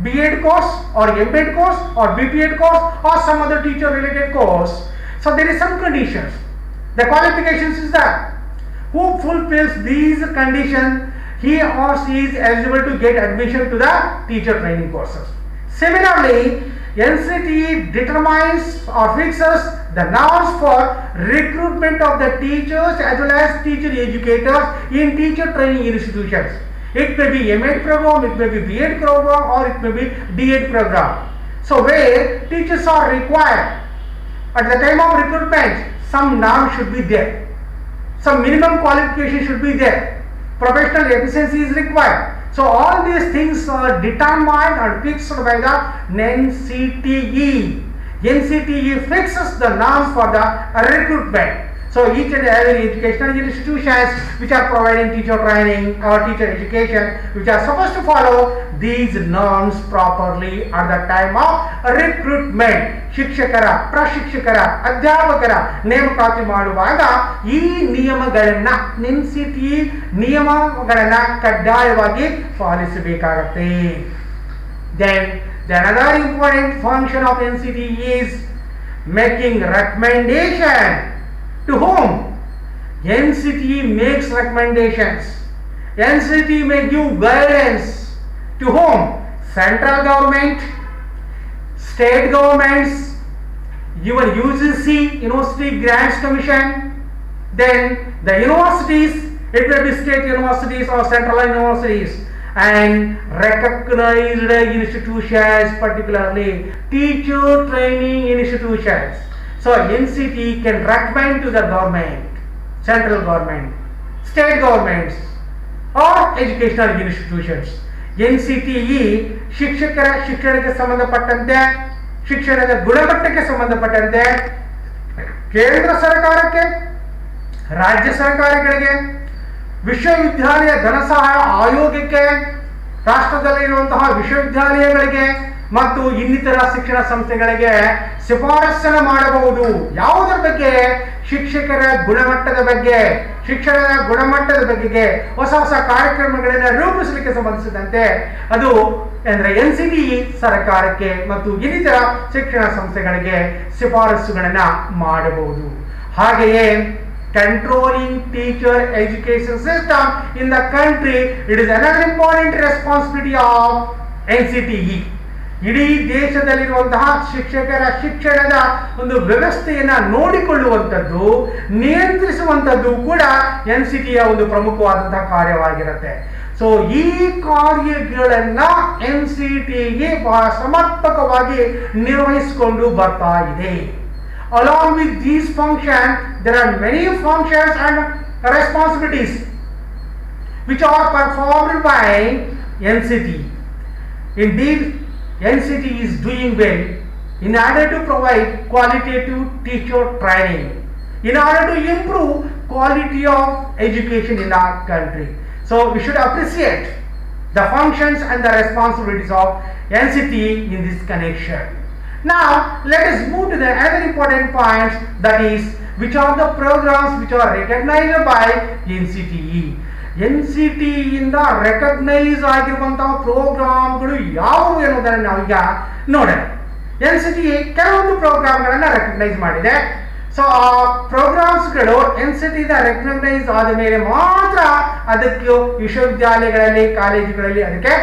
B.Ed course or M.Ed course or B.Ed course or some other teacher related course. So there is some conditions. The qualifications is that who fulfills these conditions, he or she is eligible to get admission to the teacher training courses. Similarly, NCTE determines or fixes the norms for recruitment of the teachers as well as teacher educators in teacher training institutions. It may be M.Ed program, it may be B.Ed program, or it may be D.Ed program. So where teachers are required, at the time of recruitment, some norms should be there, some minimum qualification should be there, professional efficiency is required. So all these things are determined and fixed by the NCTE. NCTE fixes the norms for the recruitment. So each and every educational institutions which are providing teacher training or teacher education, which are supposed to follow these norms properly at the time of recruitment. ಶಿಕ್ಷಕರ, ಪ್ರಶಿಕ್ಷಕರ, ಅಧ್ಯಾಪಕರ ನೇಮಕಾತಿ ಮಾಡುವಾಗ ಈ ನಿಯಮಗಳನ್ನ NCTE ನಿಯಮಗಳನ್ನ ಕಡ್ಡಾಯವಾಗಿ ಪಾಲಿಸಬೇಕಾಗತ್ತೆ. Then the another important function of NCTE is making recommendation. To whom? NCTE makes recommendations. NCTE may give guidance. To whom? Central government, state governments, even UGC, University Grants Commission, then the universities, it may be state universities or central universities, and recognized institutions, particularly teacher training institutions. So NCTE can recommend to the government, central government, state governments or educational institutions. NCTE ಶಿಕ್ಷಕರ ಶಿಕ್ಷಣಕ್ಕೆ ಸಂಬಂಧಪಟ್ಟಂತೆ, ಶಿಕ್ಷಣದ ಗುಣಮಟ್ಟಕ್ಕೆ ಸಂಬಂಧಪಟ್ಟಂತೆ ಕೇಂದ್ರ ಸರ್ಕಾರಕ್ಕೆ, ರಾಜ್ಯ ಸರ್ಕಾರಗಳಿಗೆ, ವಿಶ್ವವಿದ್ಯಾಲಯ ಧನಸಹಾಯ ಆಯೋಗಕ್ಕೆ, ರಾಷ್ಟ್ರದಲ್ಲಿರುವಂತಹ ವಿಶ್ವವಿದ್ಯಾಲಯಗಳಿಗೆ ಮತ್ತು ಇನ್ನಿತರ ಶಿಕ್ಷಣ ಸಂಸ್ಥೆಗಳಿಗೆ ಶಿಫಾರಸನ್ನು ಮಾಡಬಹುದು. ಯಾವುದರ ಬಗ್ಗೆ? ಶಿಕ್ಷಕರ ಗುಣಮಟ್ಟದ ಬಗ್ಗೆ, ಶಿಕ್ಷಣದ ಗುಣಮಟ್ಟದ ಬಗೆಗೆ ಹೊಸ ಹೊಸ ಕಾರ್ಯಕ್ರಮಗಳನ್ನು ರೂಪಿಸಲಿಕ್ಕೆ ಸಂಬಂಧಿಸಿದಂತೆ ಅದು ಅಂದರೆ NCTE ಸರ್ಕಾರಕ್ಕೆ ಮತ್ತು ಇನ್ನಿತರ ಶಿಕ್ಷಣ ಸಂಸ್ಥೆಗಳಿಗೆ ಶಿಫಾರಸುಗಳನ್ನು ಮಾಡಬಹುದು. ಹಾಗೆಯೇ controlling teacher education system in the country, it is another important responsibility of NCTE. ಇಡೀ ದೇಶದಲ್ಲಿರುವಂತಹ ಶಿಕ್ಷಕರ ಶಿಕ್ಷಣದ ಒಂದು ವ್ಯವಸ್ಥೆಯನ್ನ ನೋಡಿಕೊಳ್ಳುವಂಥದ್ದು, ನಿಯಂತ್ರಿಸುವಂಥದ್ದು ಕೂಡ NCTEಯ ಒಂದು ಪ್ರಮುಖವಾದಂತಹ ಕಾರ್ಯವಾಗಿರುತ್ತೆ. ಸೊ ಈ ಕಾರ್ಯಗಳನ್ನ NCTE ಬಹಳ ಸಮರ್ಪಕವಾಗಿ ನಿರ್ವಹಿಸಿಕೊಂಡು ಬರ್ತಾ ಇದೆ. Along with these functions, there are many functions and responsibilities which are performed by NCTE. Indeed, NCTE is doing well in order to provide qualitative teacher training, in order to improve quality of education in our country. So we should appreciate the functions and the responsibilities of NCTE in this connection. Now let us move to the other important points, that is, which are the programs which are recognized by NCTE. NCTE ಇಂದ recognise ಆಗಿರುವಂತಹ ಪ್ರೋಗ್ರಾಮ್ಗಳು ಯಾವುವು ಎನ್ನುವುದನ್ನು ನಾವೀಗ ನೋಡೋಣ. NCTE ಕೆಲವೊಂದು ಪ್ರೋಗ್ರಾಮ್ಗಳನ್ನು recognise ಮಾಡಿದೆ. ಸೊ ಆ ಪ್ರೋಗ್ರಾಮ್ಸ್ಗಳು NCTE ರೆಕಗ್ನೈಸ್ ಆದ ಮೇಲೆ ಮಾತ್ರ ಅದಕ್ಕೆ ವಿಶ್ವವಿದ್ಯಾಲಯಗಳಲ್ಲಿ, ಕಾಲೇಜುಗಳಲ್ಲಿ ಅದಕ್ಕೆ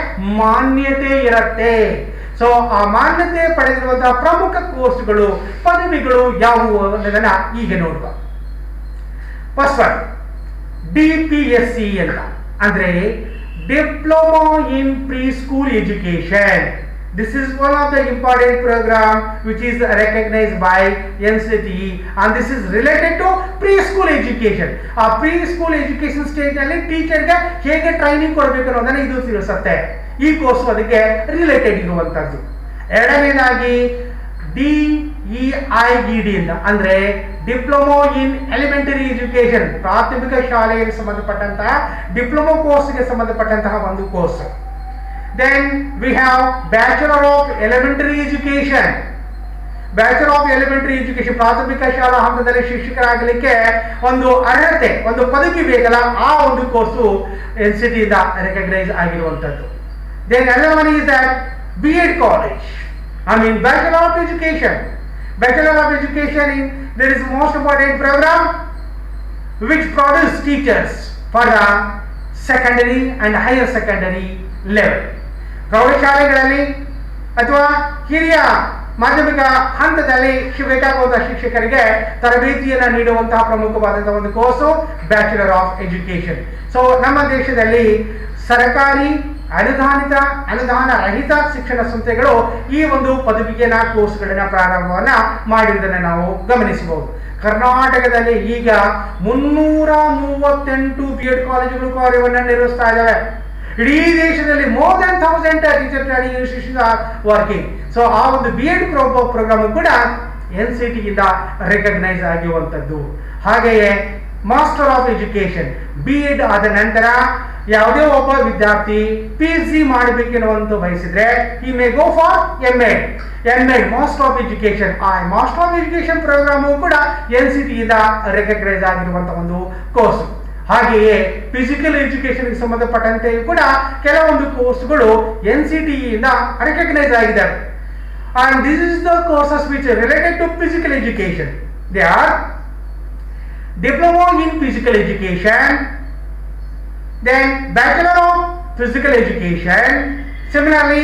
ಮಾನ್ಯತೆ ಇರುತ್ತೆ. ಸೊ ಆ ಮಾನ್ಯತೆ ಪಡೆದಿರುವಂತಹ ಪ್ರಮುಖ ಕೋರ್ಸ್ಗಳು, ಪದವಿಗಳು ಯಾವುವು ಅನ್ನೋದನ್ನ ಈಗ ನೋಡುವ. ಫಸ್ಟ್ ಒನ್ DPSC ಅಂತ ಅಂದ್ರೆ diploma in pre school education. This is one of the important program which is recognized by NCTE, and this is related to preschool education. ಆ preschool education stage ನಲ್ಲಿ ಟೀಚರ್ ಗೆ ಹೇಗೆ training ಕೊಡಬೇಕು ಅನ್ನೋದನ್ನ ಇದು ತಿಳಿಸುತ್ತೆ. ಈ ಕೋರ್ಸ್ ಅದಕ್ಕೆ ರಿಲೇಟೆಡ್ ಇರುವಂತದ್ದು. ಎರಡನೇದಾಗಿ DEIED ಅಂತ ಅಂದ್ರೆ ಡಿಪ್ಲೊಮಾ ಇನ್ ಎಲಿಮೆಂಟರಿ ಎಜುಕೇಶನ್, ಪ್ರಾಥಮಿಕ ಶಾಲೆಗೆ ಸಂಬಂಧಪಟ್ಟಂತಹ ಡಿಪ್ಲೊಮಾ ಕೋರ್ಸ್ಗೆ ಸಂಬಂಧಪಟ್ಟಂತಹ ಒಂದು course. Then we have Bachelor of Elementary Education. Bachelor of Elementary Education ಪ್ರಾಥಮಿಕ ಶಾಲಾ ಹಂತದಲ್ಲಿ ಶಿಕ್ಷಕರಾಗಲಿಕ್ಕೆ ಒಂದು ಅರ್ಹತೆ, ಒಂದು ಪದವಿ ಬೇಕಲ್ಲ, ಆ ಒಂದು ಕೋರ್ಸು NCTE ಇಂದ ರೆಕಗ್ನೈಸ್ ಆಗಿರುವಂತದ್ದು. Then another one is that B.Ed college. I mean Bachelor of Education. Bachelor of Education there is most important program which produce teachers for the secondary and higher secondary level. ಪ್ರೌಢಶಾಲೆಗಳಲ್ಲಿ ಅಥವಾ ಹಿರಿಯ ಮಾಧ್ಯಮಿಕ ಹಂತದಲ್ಲಿ ಬೇಕಾಗುವಂತಹ ಶಿಕ್ಷಕರಿಗೆ ತರಬೇತಿಯನ್ನು ನೀಡುವಂತಹ ಪ್ರಮುಖವಾದಂತಹ ಒಂದು course bachelor of education. So ನಮ್ಮ ದೇಶದಲ್ಲಿ ಸರ್ಕಾರಿ ಅನುದಾನ ರಹಿತ ಶಿಕ್ಷಣ ಸಂಸ್ಥೆಗಳು ಈ ಒಂದು ಪದವಿಗೆ ಕೋರ್ಸ್ಗಳನ್ನ ಪ್ರಾರಂಭವನ್ನ ಮಾಡಿರುವುದನ್ನು ನಾವು ಗಮನಿಸಬಹುದು. ಕರ್ನಾಟಕದಲ್ಲಿ ಈಗ 338 B.Ed ಕಾಲೇಜುಗಳು ಕಾರ್ಯವನ್ನು ನಿರ್ವಹಿಸ್ತಾ ಇದ್ದಾವೆ. ಇಡೀ ದೇಶದಲ್ಲಿ more than 1000 teacher training institutions are working. So ಆ ಒಂದು B.Ed ಪ್ರೋಗ್ರಾಮ್ ಕೂಡ NCTE ಇಂದ ರೆಕಗ್ನೈಸ್ ಆಗಿರುವಂತದ್ದು. ಹಾಗೆಯೇ ಮಾಸ್ಟರ್ ಆಫ್ ಎಜುಕೇಶನ್, B.Ed ಆದ ನಂತರ ಯಾವುದೇ ಒಬ್ಬ ವಿದ್ಯಾರ್ಥಿ PhD ಮಾಡಬೇಕೆನ್ನುವಂತ ಬಯಸಿದ್ರೆ he may go for M.Ed master of education. ಆ ಮಾಸ್ಟರ್ ಆಫ್ ಎಜುಕೇಶನ್ ಪ್ರೋಗ್ರಾಮು ಕೂಡ NCTE ಇಂದ ರೆಕಗ್ನೈಸ್ ಆಗಿರುವಂತಹ ಒಂದು ಕೋರ್ಸ್. ಹಾಗೆಯೇ ಫಿಸಿಕಲ್ ಎಜುಕೇಶನ್ ಸಂಬಂಧಪಟ್ಟಂತೆ ಕೂಡ ಕೆಲವೊಂದು ಕೋರ್ಸ್ಗಳು NCTE ಇಂದ ರೆಕಗ್ನೈಸ್ ಆಗಿದ್ದಾರೆ. And this is the courses which are related to physical education. They are Diploma in Physical Education, then Bachelor of Physical Education, similarly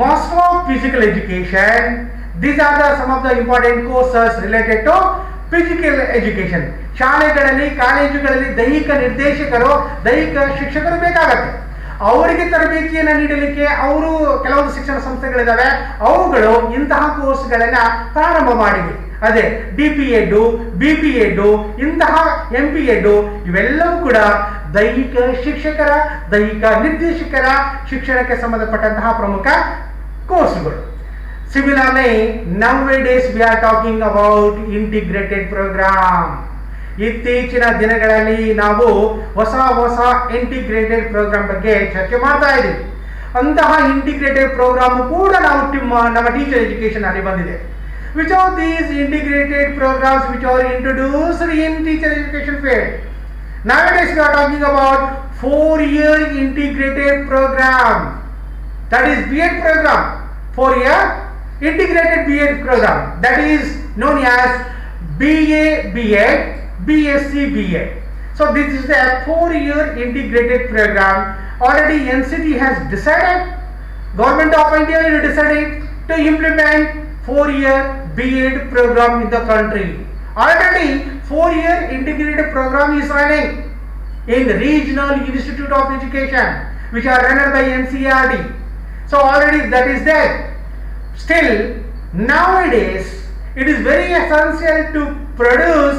Master of Physical Education. These are some of the important courses related to physical education. ಶಾಲೆಗಳಲ್ಲಿ, ಕಾಲೇಜುಗಳಲ್ಲಿ ದೈಹಿಕ ನಿರ್ದೇಶಕರು, ದೈಹಿಕ ಶಿಕ್ಷಕರು ಬೇಕಾಗತ್ತೆ. ಅವರಿಗೆ ತರಬೇತಿಯನ್ನು ನೀಡಲಿಕ್ಕೆ ಅವರು ಕೆಲವೊಂದು ಶಿಕ್ಷಣ ಸಂಸ್ಥೆಗಳಿದ್ದಾವೆ, ಅವುಗಳು ಇಂತಹ ಕೋರ್ಸ್ಗಳನ್ನ ಪ್ರಾರಂಭ ಮಾಡಿವೆ. ಅದೇ DP.Ed, BP.Ed, ಇಂತಹ MP.Ed ಇವೆಲ್ಲವೂ ಕೂಡ ದೈಹಿಕ ಶಿಕ್ಷಕರ, ದೈಹಿಕ ನಿರ್ದೇಶಕರ ಶಿಕ್ಷಣಕ್ಕೆ ಸಂಬಂಧಪಟ್ಟಂತಹ ಪ್ರಮುಖ ಕೋರ್ಸ್ಗಳು. Similarly, nowadays we are talking about integrated program. ಇತ್ತೀಚಿನ ದಿನಗಳಲ್ಲಿ ನಾವು ಹೊಸ ಇಂಟಿಗ್ರೇಟೆಡ್ ಪ್ರೋಗ್ರಾಮ್ ಬಗ್ಗೆ ಚರ್ಚೆ ಮಾಡ್ತಾ ಇದ್ದೀವಿ. ಅಂತಹ ಇಂಟಿಗ್ರೇಟೆಡ್ ಪ್ರೋಗ್ರಾಮ್ ಕೂಡ ನಮ್ಮ ಟೀಚರ್ ಎಜುಕೇಶನ್ ಅಲ್ಲಿ ಬಂದಿದೆ. Which are these integrated programs which are introduced in teacher education field? Nowadays we are talking about 4-year integrated program. That is B.Ed program. 4-year integrated B.Ed program. That is known as BA B.Ed, BSc B.Ed. So this is the 4-year integrated program. Already NCT has decided, Government of India has decided to implement 4-year B.Ed program in the country. Already 4-year integrated program is running in the Regional Institute of Education, which are run by NCERT. So already that is there. Still, nowadays it is very essential to produce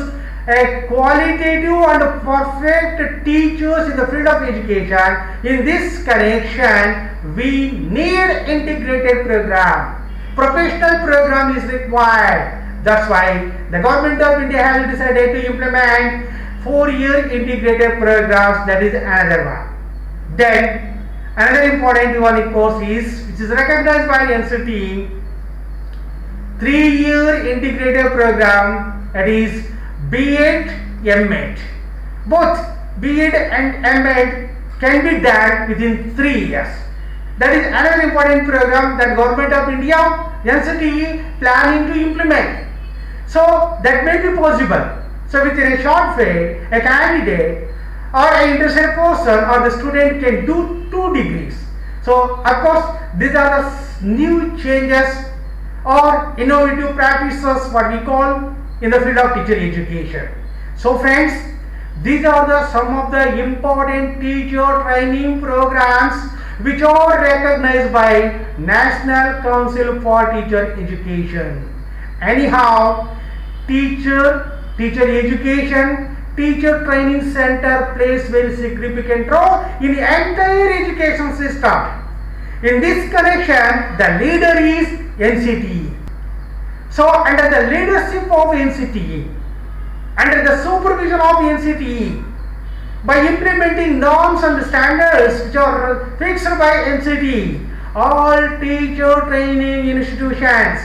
a qualitative and perfect teachers in the field of education. In this connection, we need integrated program. Professional program is required. That's why the Government of India has decided to implement 4-year integrated programs. That is another one. Then another important one course is, which is recognized by NCT, 3-year integrated program, that is B.Ed M.Ed. Both B.Ed and M.Ed can be done within 3 years. That is another important program that Government of India, NCT, planning to implement. So that may be possible. So within a short phase, a candidate or an interested person or the student can do 2 degrees. So of course these are the new changes or innovative practices, what we call, in the field of teacher education. So friends, these are some of the important teacher training programs which are recognized by National Council for Teacher Education. Anyhow, teacher education, teacher training center plays very significant role in the entire education system. In this connection, the leader is NCT. So under the leadership of NCT, under the supervision of NCT, by implementing norms and standards which are fixed by NCT, all teacher training institutions,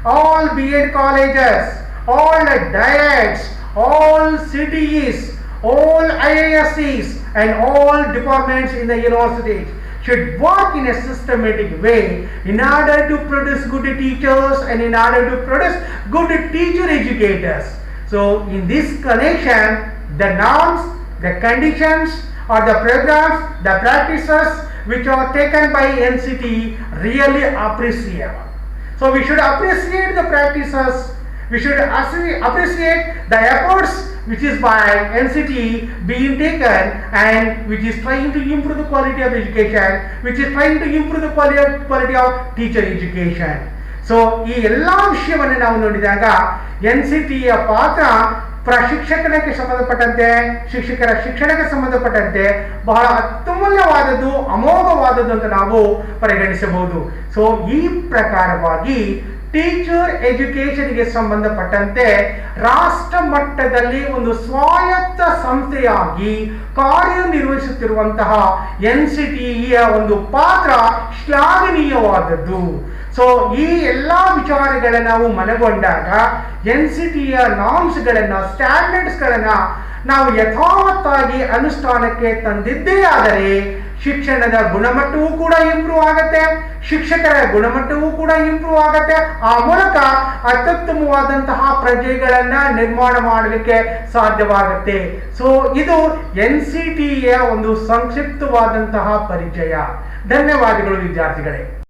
all B.Ed colleges, all diets, all CTEs, all IISCs and all departments in the universities should work in a systematic way in order to produce good teachers and in order to produce good teacher educators. So in this connection, the norms, the conditions or the programs, the practices which are taken by NCT really appreciable. So we should appreciate the practices, we should appreciate the efforts which is by NCT being taken and which is trying to improve the quality of education, which is trying to improve the quality of teacher education. So ಈ ಎಲ್ಲ ವಿಷಯವನ್ನು ನಾವು ನೋಡಿದಾಗ NCTಯ ಪಾತ್ರ ಶಿಕ್ಷಕರಿಗೆ ಸಂಬಂಧಪಟ್ಟಂತೆ, ಶಿಕ್ಷಕರ ಶಿಕ್ಷಣಕ್ಕೆ ಸಂಬಂಧಪಟ್ಟಂತೆ ಬಹಳ ಅತ್ಯಮೂಲ್ಯವಾದದ್ದು, ಅಮೋಘವಾದದ್ದು ಅಂತ ನಾವು ಪರಿಗಣಿಸಬಹುದು. ಸೊ ಈ ಪ್ರಕಾರವಾಗಿ ಟೀಚರ್ ಎಜುಕೇಶನ್ಗೆ ಸಂಬಂಧಪಟ್ಟಂತೆ ರಾಷ್ಟ್ರ ಮಟ್ಟದಲ್ಲಿ ಒಂದು ಸ್ವಾಯತ್ತ ಸಂಸ್ಥೆಯಾಗಿ ಕಾರ್ಯನಿರ್ವಹಿಸುತ್ತಿರುವಂತಹ NCTಯ ಒಂದು ಪಾತ್ರ ಶ್ಲಾಘನೀಯವಾದದ್ದು. ಸೊ ಈ ಎಲ್ಲ ವಿಚಾರಗಳನ್ನು ನಾವು ಮನಗೊಂಡಾಗ NCTಯ ನಾರ್ಮ್ಸ್ಗಳನ್ನು, ಸ್ಟ್ಯಾಂಡರ್ಡ್ಸ್ಗಳನ್ನು ನಾವು ಯಥಾವತ್ತಾಗಿ ಅನುಷ್ಠಾನಕ್ಕೆ ತಂದಿದ್ದೇ ಆದರೆ ಶಿಕ್ಷಣದ ಗುಣಮಟ್ಟವೂ ಕೂಡ ಇಂಪ್ರೂವ್ ಆಗುತ್ತೆ, ಶಿಕ್ಷಕರ ಗುಣಮಟ್ಟವೂ ಕೂಡ ಇಂಪ್ರೂವ್ ಆಗುತ್ತೆ. ಆ ಮೂಲಕ ಅತ್ಯುತ್ತಮವಾದಂತಹ ಪ್ರಜೆಗಳನ್ನ ನಿರ್ಮಾಣ ಮಾಡಲಿಕ್ಕೆ ಸಾಧ್ಯವಾಗುತ್ತೆ. ಸೊ ಇದು NCTಯ ಒಂದು ಸಂಕ್ಷಿಪ್ತವಾದಂತಹ ಪರಿಚಯ. ಧನ್ಯವಾದಗಳು ವಿದ್ಯಾರ್ಥಿಗಳೇ.